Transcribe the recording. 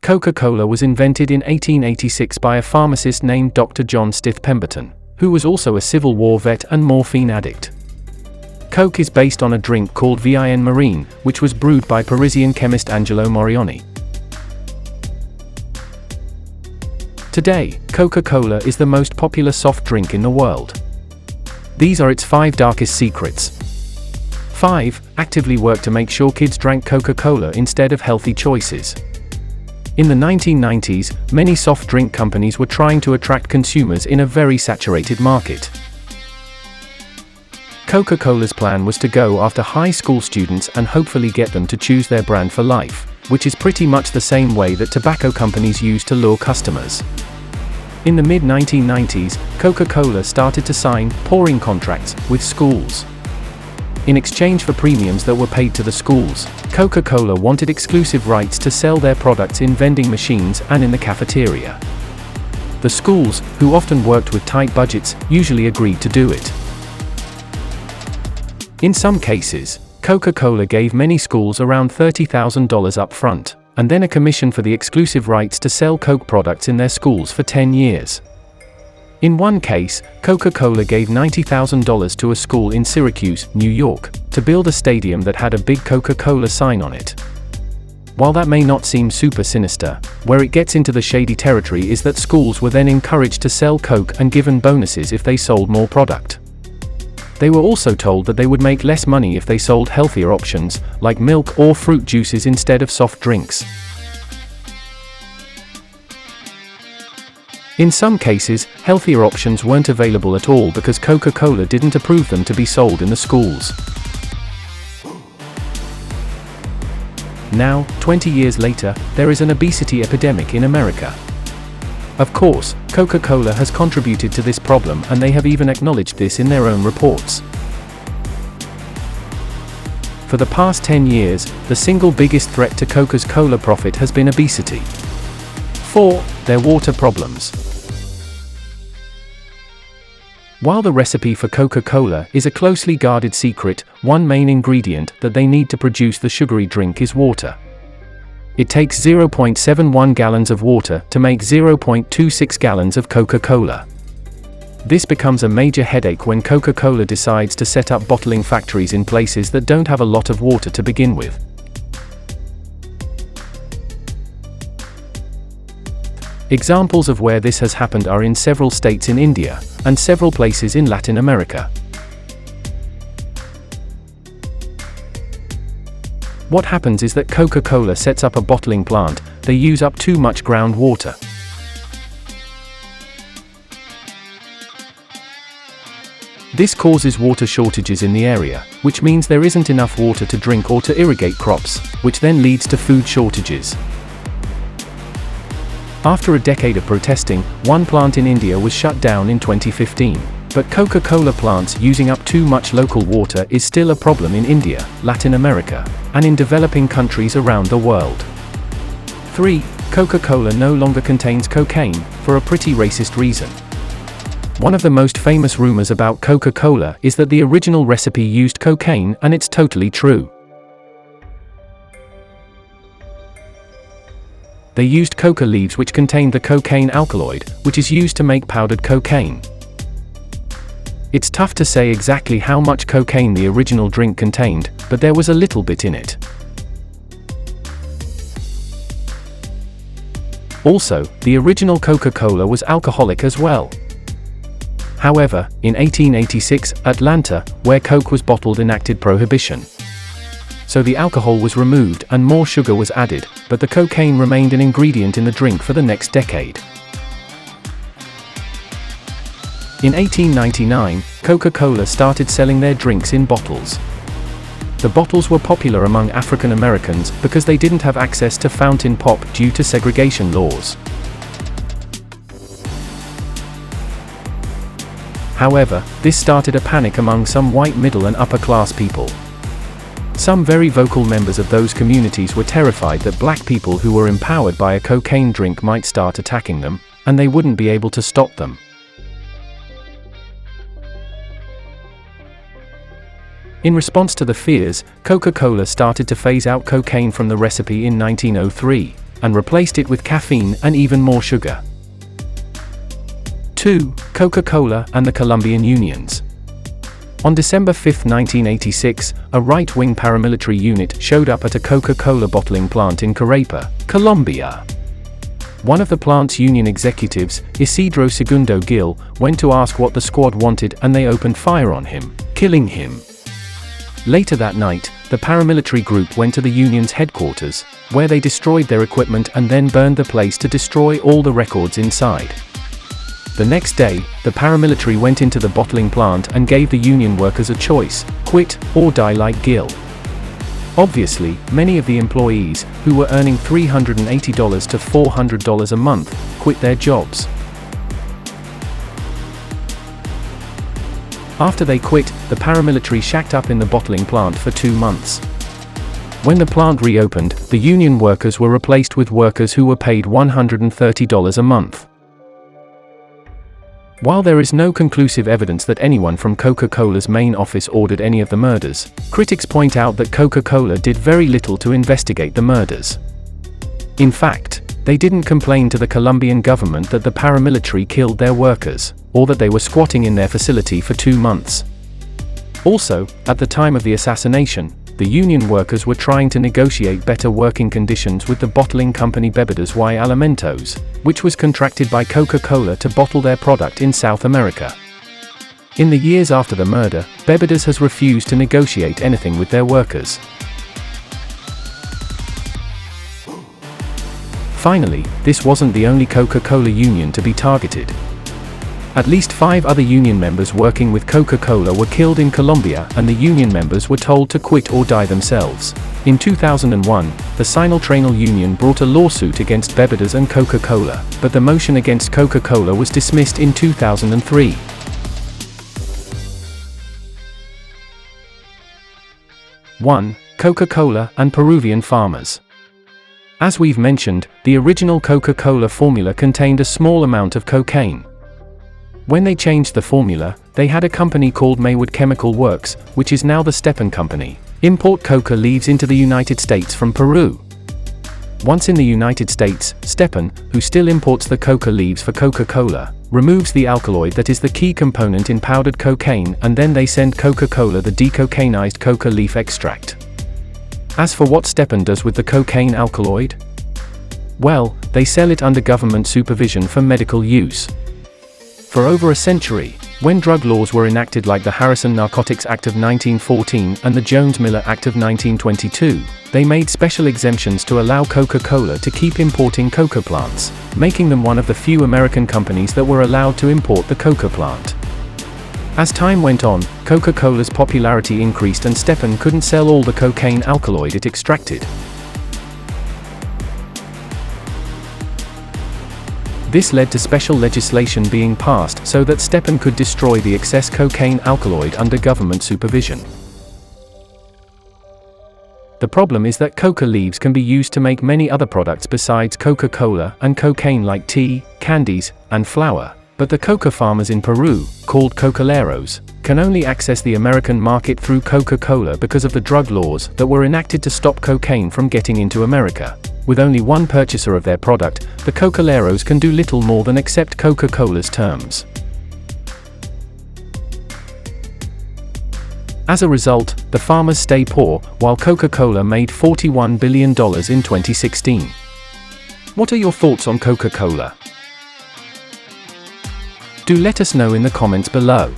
Coca-Cola was invented in 1886 by a pharmacist named Dr. John Stith Pemberton, who was also a Civil War vet and morphine addict. Coke is based on a drink called Vin Marine, which was brewed by Parisian chemist Angelo Morioni. Today, Coca-Cola is the most popular soft drink in the world. These are its 5 darkest secrets. 5. Actively work to make sure kids drank Coca-Cola instead of healthy choices. In the 1990s, many soft drink companies were trying to attract consumers in a very saturated market. Coca-Cola's plan was to go after high school students and hopefully get them to choose their brand for life, which is pretty much the same way that tobacco companies use to lure customers. In the mid-1990s, Coca-Cola started to sign pouring contracts with schools. In exchange for premiums that were paid to the schools, Coca-Cola wanted exclusive rights to sell their products in vending machines and in the cafeteria. The schools, who often worked with tight budgets, usually agreed to do it. In some cases, Coca-Cola gave many schools around $30,000 up front, and then a commission for the exclusive rights to sell Coke products in their schools for 10 years. In one case, Coca-Cola gave $90,000 to a school in Syracuse, New York, to build a stadium that had a big Coca-Cola sign on it. While that may not seem super sinister, where it gets into the shady territory is that schools were then encouraged to sell Coke and given bonuses if they sold more product. They were also told that they would make less money if they sold healthier options, like milk or fruit juices instead of soft drinks. In some cases, healthier options weren't available at all because Coca-Cola didn't approve them to be sold in the schools. Now, 20 years later, there is an obesity epidemic in America. Of course, Coca-Cola has contributed to this problem and they have even acknowledged this in their own reports. For the past 10 years, the single biggest threat to Coca's cola profit has been obesity. 4. Their water problems. While the recipe for Coca-Cola is a closely guarded secret, one main ingredient that they need to produce the sugary drink is water. It takes 0.71 gallons of water to make 0.26 gallons of Coca-Cola. This becomes a major headache when Coca-Cola decides to set up bottling factories in places that don't have a lot of water to begin with. Examples of where this has happened are in several states in India, and several places in Latin America. What happens is that Coca-Cola sets up a bottling plant, they use up too much groundwater. This causes water shortages in the area, which means there isn't enough water to drink or to irrigate crops, which then leads to food shortages. After a decade of protesting, one plant in India was shut down in 2015. But Coca-Cola plants using up too much local water is still a problem in India, Latin America, and in developing countries around the world. 3. Coca-Cola no longer contains cocaine, for a pretty racist reason. One of the most famous rumors about Coca-Cola is that the original recipe used cocaine, and it's totally true. They used coca leaves which contained the cocaine alkaloid, which is used to make powdered cocaine. It's tough to say exactly how much cocaine the original drink contained, but there was a little bit in it. Also, the original Coca-Cola was alcoholic as well. However, in 1886, Atlanta, where Coke was bottled, enacted prohibition. So the alcohol was removed and more sugar was added, but the cocaine remained an ingredient in the drink for the next decade. In 1899, Coca-Cola started selling their drinks in bottles. The bottles were popular among African Americans because they didn't have access to fountain pop due to segregation laws. However, this started a panic among some white middle and upper class people. Some very vocal members of those communities were terrified that black people who were empowered by a cocaine drink might start attacking them, and they wouldn't be able to stop them. In response to the fears, Coca-Cola started to phase out cocaine from the recipe in 1903, and replaced it with caffeine and even more sugar. 2. Coca-Cola and the Colombian unions. On December 5, 1986, a right-wing paramilitary unit showed up at a Coca-Cola bottling plant in Carapa, Colombia. One of the plant's union executives, Isidro Segundo Gil, went to ask what the squad wanted and they opened fire on him, killing him. Later that night, the paramilitary group went to the union's headquarters, where they destroyed their equipment and then burned the place to destroy all the records inside. The next day, the paramilitary went into the bottling plant and gave the union workers a choice: quit or die like Gil. Obviously, many of the employees, who were earning $380 to $400 a month, quit their jobs. After they quit, the paramilitary shacked up in the bottling plant for 2 months. When the plant reopened, the union workers were replaced with workers who were paid $130 a month. While there is no conclusive evidence that anyone from Coca-Cola's main office ordered any of the murders, critics point out that Coca-Cola did very little to investigate the murders. In fact, they didn't complain to the Colombian government that the paramilitary killed their workers, or that they were squatting in their facility for 2 months. Also, at the time of the assassination, the union workers were trying to negotiate better working conditions with the bottling company Bebidas y Alimentos, which was contracted by Coca-Cola to bottle their product in South America. In the years after the murder, Bebidas has refused to negotiate anything with their workers. Finally, this wasn't the only Coca-Cola union to be targeted. At least 5 other union members working with Coca-Cola were killed in Colombia, and the union members were told to quit or die themselves. In 2001, the Sinaltrainal Union brought a lawsuit against Bebidas and Coca-Cola, but the motion against Coca-Cola was dismissed in 2003. 1. Coca-Cola and Peruvian farmers. As we've mentioned, the original Coca-Cola formula contained a small amount of cocaine. When they changed the formula, they had a company called Maywood Chemical Works, which is now the Stepan Company, import coca leaves into the United States from Peru. Once in the United States, Stepan, who still imports the coca leaves for Coca-Cola, removes the alkaloid that is the key component in powdered cocaine, and then they send Coca-Cola the decocainized coca leaf extract. As for what Stepan does with the cocaine alkaloid? Well, they sell it under government supervision for medical use. For over a century, when drug laws were enacted like the Harrison Narcotics Act of 1914 and the Jones-Miller Act of 1922, they made special exemptions to allow Coca-Cola to keep importing coca plants, making them one of the few American companies that were allowed to import the coca plant. As time went on, Coca-Cola's popularity increased and Stepan couldn't sell all the cocaine alkaloid it extracted. This led to special legislation being passed so that Stepan could destroy the excess cocaine alkaloid under government supervision. The problem is that coca leaves can be used to make many other products besides Coca-Cola and cocaine like tea, candies, and flour, but the coca farmers in Peru, called cocaleros, can only access the American market through Coca-Cola because of the drug laws that were enacted to stop cocaine from getting into America. With only one purchaser of their product, the cocaleros can do little more than accept Coca-Cola's terms. As a result, the farmers stay poor, while Coca-Cola made $41 billion in 2016. What are your thoughts on Coca-Cola? Do let us know in the comments below.